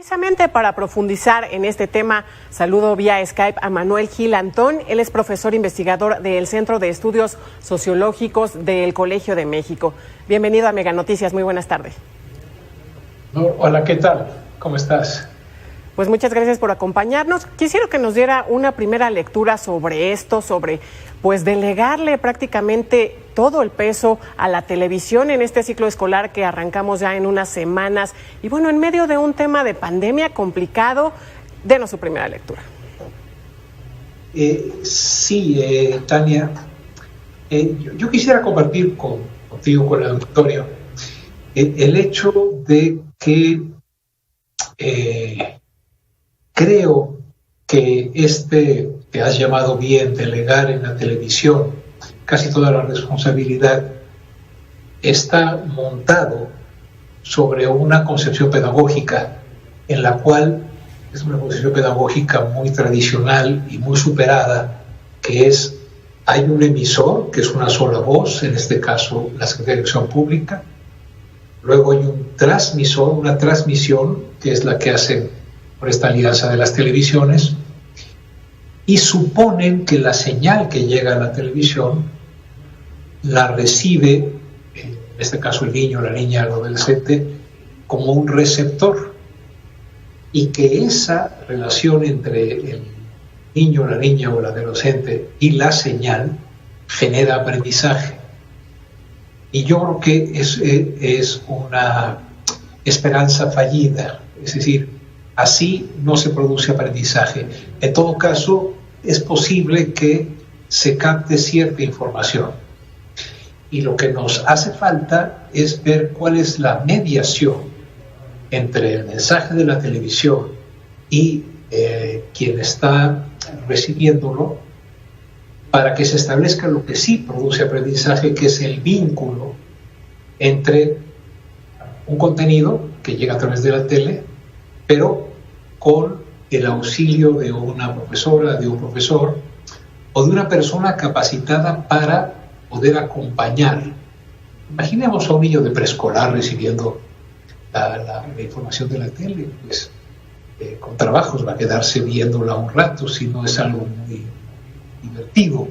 Precisamente para profundizar en este tema, saludo vía Skype a Manuel Gil Antón. Él es profesor investigador del Centro de Estudios Sociológicos del Colegio de México. Bienvenido a Mega Noticias, muy buenas tardes. Hola, ¿qué tal? ¿Cómo estás? Pues muchas gracias por acompañarnos. Quisiera que nos diera una primera lectura sobre esto, sobre pues delegarle prácticamente todo el peso a la televisión en este ciclo escolar que arrancamos ya en unas semanas. Y bueno, en medio de un tema de pandemia complicado, denos su primera lectura. Sí, Tania, yo quisiera compartir contigo, con el auditorio, el hecho de que creo que que has llamado bien delegar en la televisión casi toda la responsabilidad está montado sobre una concepción pedagógica en la cual es una concepción pedagógica muy tradicional y muy superada, que es, hay un emisor, que es una sola voz, en este caso la Secretaría de Educación Pública, luego hay un transmisor, una transmisión, que es la que hacen por esta alianza de las televisiones, y suponen que la señal que llega a la televisión la recibe, en este caso el niño, la niña, el adolescente, como un receptor, y que esa relación entre el niño, la niña o el adolescente y la señal genera aprendizaje. Y yo creo que es una esperanza fallida, es decir, así no se produce aprendizaje. En todo caso, es posible que se capte cierta información. Y lo que nos hace falta es ver cuál es la mediación entre el mensaje de la televisión y quien está recibiéndolo, para que se establezca lo que sí produce aprendizaje, que es el vínculo entre un contenido que llega a través de la tele, pero con el auxilio de una profesora, de un profesor o de una persona capacitada para poder acompañar. Imaginemos a un niño de preescolar recibiendo la información de la tele, pues con trabajos va a quedarse viéndola un rato si no es algo muy divertido.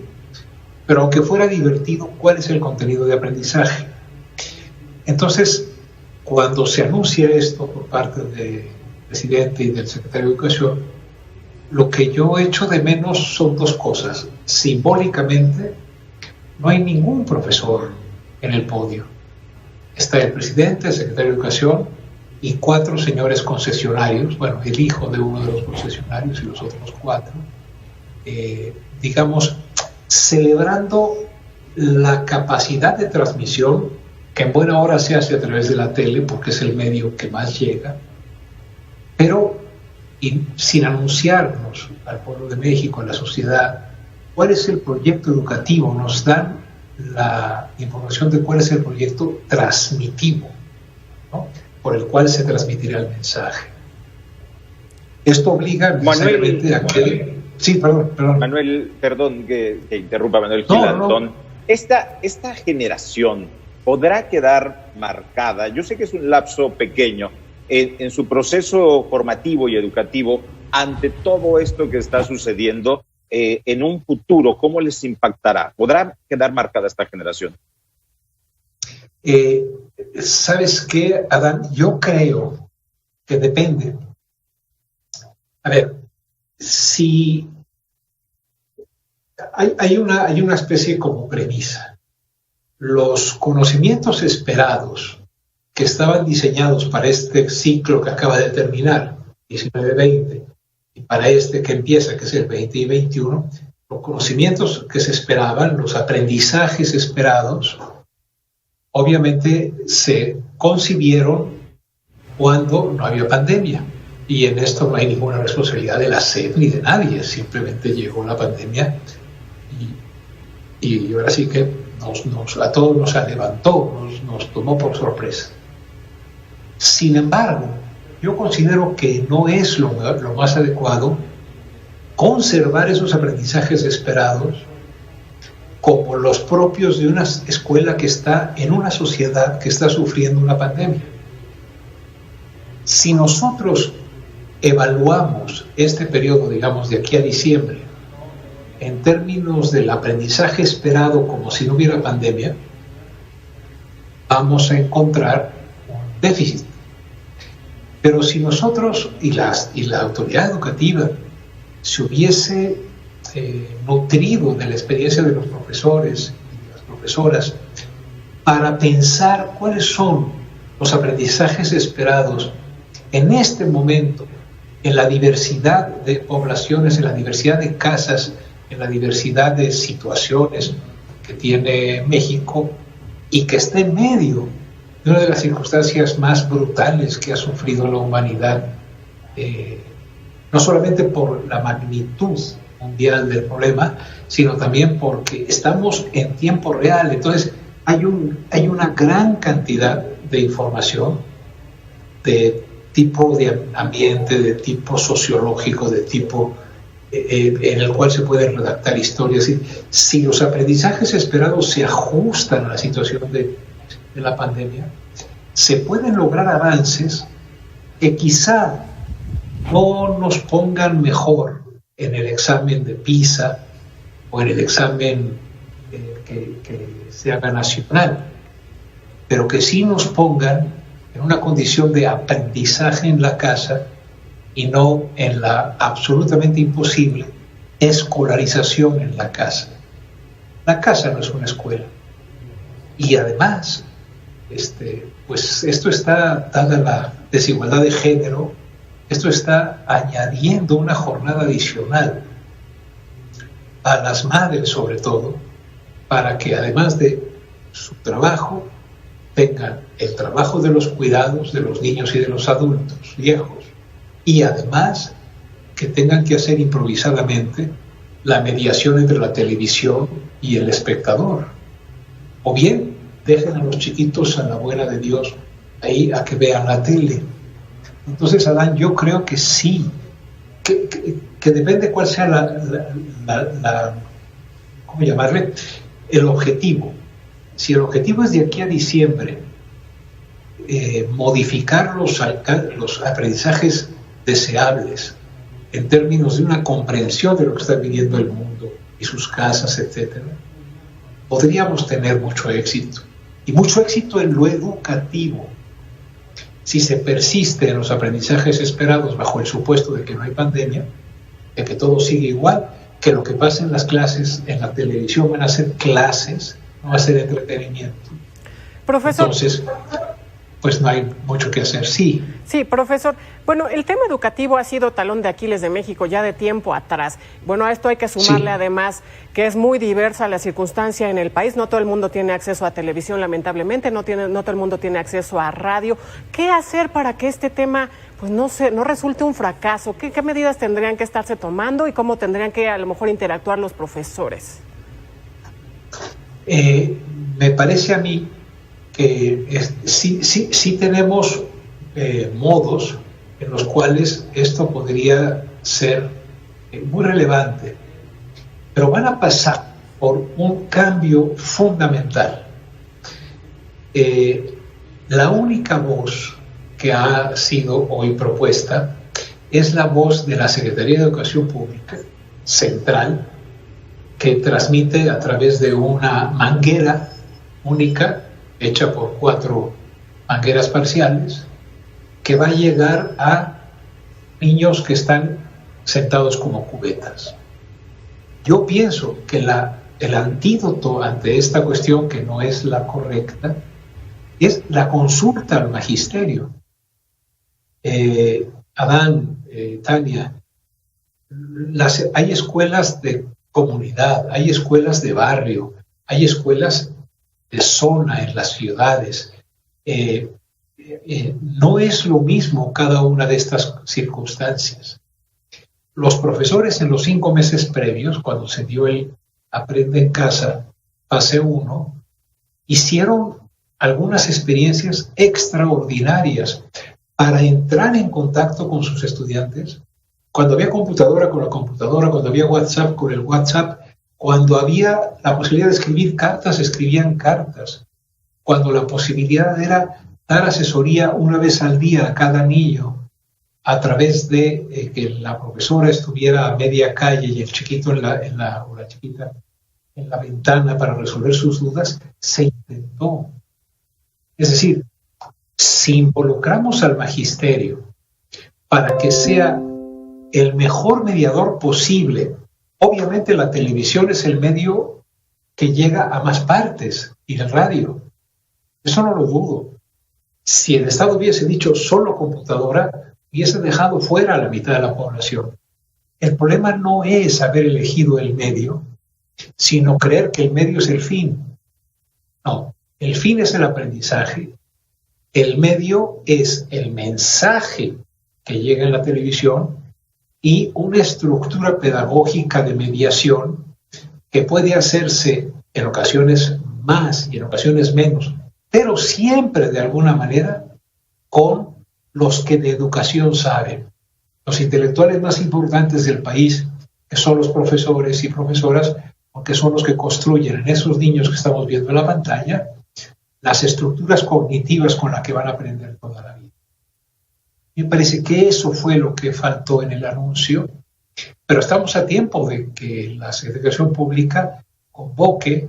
Pero aunque fuera divertido, ¿cuál es el contenido de aprendizaje? Entonces, cuando se anuncia esto por parte del presidente y del secretario de Educación, lo que yo echo de menos son dos cosas. Simbólicamente, no hay ningún profesor en el podio. Está el presidente, el secretario de Educación y 4 señores concesionarios, bueno, el hijo de uno de los concesionarios y los otros 4, digamos, celebrando la capacidad de transmisión, que en buena hora se hace a través de la tele, porque es el medio que más llega, pero sin anunciarnos al pueblo de México, a la sociedad, cuál es el proyecto educativo. Nos dan la información de cuál es el proyecto transmitivo, ¿no?, por el cual se transmitirá el mensaje. Esto obliga necesariamente a que... Sí, perdón. Manuel, perdón que interrumpa, Manuel Gil Antón. No. Esta generación podrá quedar marcada, yo sé que es un lapso pequeño, en su proceso formativo y educativo, ante todo esto que está sucediendo, en un futuro, ¿cómo les impactará? ¿Podrá quedar marcada esta generación? ¿Sabes qué, Adán? Yo creo que depende. A ver, si hay una especie como premisa. Los conocimientos esperados que estaban diseñados para este ciclo que acaba de terminar, 19-20, y para este que empieza, que es el 20 y 21, los conocimientos que se esperaban, los aprendizajes esperados, obviamente se concibieron cuando no había pandemia. Y en esto no hay ninguna responsabilidad de la SEP ni de nadie, simplemente llegó la pandemia y ahora sí que a todos nos levantó, nos tomó por sorpresa. Sin embargo, yo considero que no es lo más adecuado conservar esos aprendizajes esperados como los propios de una escuela que está en una sociedad que está sufriendo una pandemia. Si nosotros evaluamos este periodo, digamos, de aquí a diciembre, en términos del aprendizaje esperado como si no hubiera pandemia, vamos a encontrar un déficit. Pero si nosotros y la autoridad educativa se hubiese nutrido de la experiencia de los profesores y las profesoras para pensar cuáles son los aprendizajes esperados en este momento, en la diversidad de poblaciones, en la diversidad de casas, en la diversidad de situaciones que tiene México y que está en medio de una de las circunstancias más brutales que ha sufrido la humanidad, no solamente por la magnitud mundial del problema, sino también porque estamos en tiempo real. Entonces hay una gran cantidad de información de tipo de ambiente, de tipo sociológico, de tipo en el cual se pueden redactar historias. Si los aprendizajes esperados se ajustan a la situación de la pandemia, se pueden lograr avances que quizá no nos pongan mejor en el examen de PISA o en el examen que se haga nacional, pero que sí nos pongan en una condición de aprendizaje en la casa y no en la absolutamente imposible escolarización en la casa. La casa no es una escuela. Y además, pues esto está, dada la desigualdad de género, esto está añadiendo una jornada adicional a las madres, sobre todo, para que además de su trabajo, tengan el trabajo de los cuidados de los niños y de los adultos viejos, y además que tengan que hacer improvisadamente la mediación entre la televisión y el espectador. O bien dejen a los chiquitos a la buena de Dios ahí a que vean la tele. Entonces, Adán, yo creo que sí, que depende cuál sea ¿cómo llamarle? El objetivo. Si el objetivo es de aquí a diciembre modificar los aprendizajes deseables en términos de una comprensión de lo que está viviendo el mundo y sus casas, etcétera, podríamos tener mucho éxito. Y mucho éxito en lo educativo. Si se persiste en los aprendizajes esperados bajo el supuesto de que no hay pandemia, de que todo sigue igual, que lo que pasa en las clases, en la televisión, van a ser clases, no va a ser entretenimiento. Profesor. Entonces, pues no hay mucho que hacer, sí. Sí, profesor. Bueno, el tema educativo ha sido talón de Aquiles de México ya de tiempo atrás. Bueno, a esto hay que sumarle además que es muy diversa la circunstancia en el país. No todo el mundo tiene acceso a televisión, lamentablemente, no todo el mundo tiene acceso a radio. ¿Qué hacer para que este tema pues no resulte un fracaso? ¿Qué medidas tendrían que estarse tomando y cómo tendrían que a lo mejor interactuar los profesores? Me parece a mí que sí tenemos modos en los cuales esto podría ser muy relevante, pero van a pasar por un cambio fundamental. La única voz que ha sido hoy propuesta es la voz de la Secretaría de Educación Pública Central, que transmite a través de una manguera única hecha por 4 mangueras parciales, que va a llegar a niños que están sentados como cubetas. Yo pienso que el antídoto ante esta cuestión, que no es la correcta, es la consulta al magisterio. Adán, Tania, hay escuelas de comunidad, hay escuelas de barrio, hay escuelas de zona en las ciudades. No es lo mismo cada una de estas circunstancias. Los profesores en los 5 meses previos, cuando se dio el Aprende en Casa, fase 1, hicieron algunas experiencias extraordinarias para entrar en contacto con sus estudiantes. Cuando había computadora, con la computadora; cuando había WhatsApp, con el WhatsApp; cuando había la posibilidad de escribir cartas, escribían cartas; cuando la posibilidad era dar asesoría una vez al día a cada niño, a través de que la profesora estuviera a media calle y el chiquito o la chiquita en la ventana para resolver sus dudas, se intentó. Es decir, si involucramos al magisterio para que sea el mejor mediador posible, obviamente la televisión es el medio que llega a más partes y el radio. Eso no lo dudo. Si el Estado hubiese dicho solo computadora, hubiese dejado fuera a la mitad de la población. El problema no es haber elegido el medio, sino creer que el medio es el fin. No, el fin es el aprendizaje. El medio es el mensaje que llega en la televisión y una estructura pedagógica de mediación que puede hacerse en ocasiones más y en ocasiones menos, pero siempre de alguna manera con los que de educación saben. Los intelectuales más importantes del país, que son los profesores y profesoras, porque son los que construyen en esos niños que estamos viendo en la pantalla las estructuras cognitivas con las que van a aprender toda la vida. Me parece que eso fue lo que faltó en el anuncio, pero estamos a tiempo de que la Secretaría Pública convoque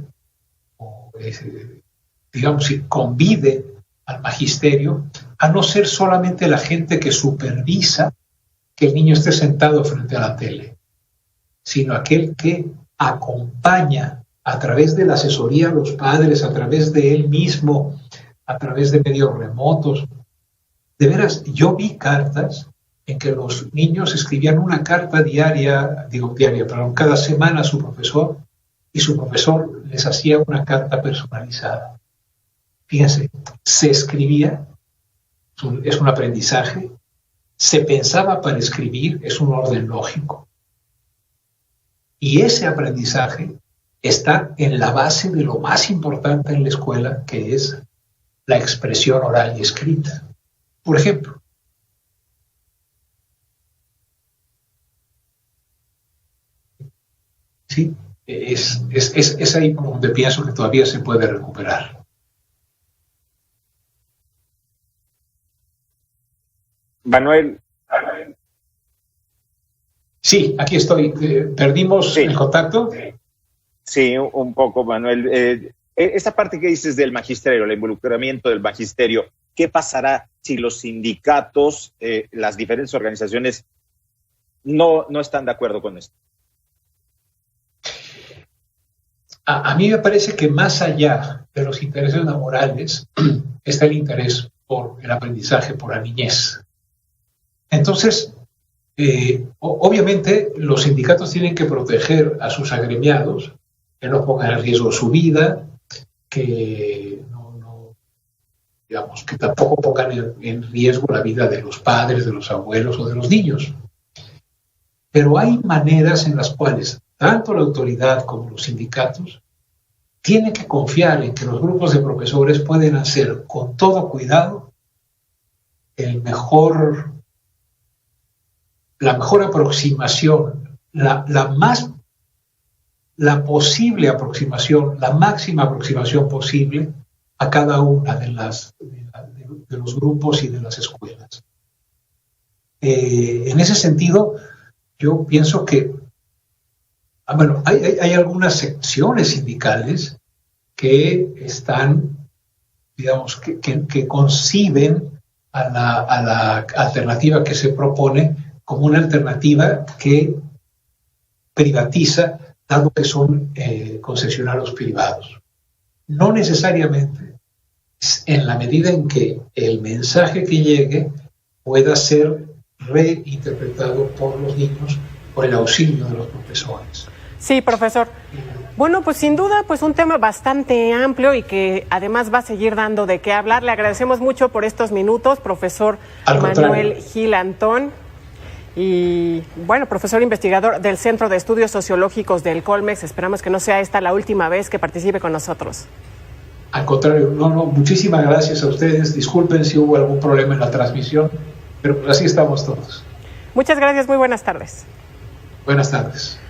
o, digamos, y convide al magisterio a no ser solamente la gente que supervisa que el niño esté sentado frente a la tele, sino aquel que acompaña a través de la asesoría a los padres, a través de él mismo, a través de medios remotos. De veras, yo vi cartas en que los niños escribían una carta cada semana a su profesor, y su profesor les hacía una carta personalizada. Fíjense, se escribía, es un aprendizaje, se pensaba para escribir, es un orden lógico. Y ese aprendizaje está en la base de lo más importante en la escuela, que es la expresión oral y escrita. Por ejemplo, sí, es ahí por donde pienso que todavía se puede recuperar. Manuel. Sí, aquí estoy. ¿Perdimos el contacto? Sí, un poco, Manuel. Esta parte que dices del magisterio, el involucramiento del magisterio, ¿qué pasará si los sindicatos, las diferentes organizaciones no están de acuerdo con esto? A mí me parece que más allá de los intereses laborales está el interés por el aprendizaje, por la niñez. Entonces, obviamente los sindicatos tienen que proteger a sus agremiados, que no pongan en riesgo su vida, que que tampoco pongan en riesgo la vida de los padres, de los abuelos o de los niños. Pero hay maneras en las cuales tanto la autoridad como los sindicatos tienen que confiar en que los grupos de profesores pueden hacer con todo cuidado la mejor aproximación, la posible aproximación, la máxima aproximación posible a cada una de los grupos y de las escuelas. En ese sentido, yo pienso que hay algunas secciones sindicales que están, digamos, que conciben a la alternativa que se propone como una alternativa que privatiza, dado que son concesionarios privados. No necesariamente, en la medida en que el mensaje que llegue pueda ser reinterpretado por los niños con el auxilio de los profesores. Sí, profesor. Bueno, pues sin duda, pues un tema bastante amplio y que además va a seguir dando de qué hablar. Le agradecemos mucho por estos minutos, profesor Manuel Gil Antón. Y bueno, profesor investigador del Centro de Estudios Sociológicos del Colmex. Esperamos que no sea esta la última vez que participe con nosotros. Al contrario, muchísimas gracias a ustedes. Disculpen si hubo algún problema en la transmisión, pero pues así estamos todos. Muchas gracias, muy buenas tardes. Buenas tardes.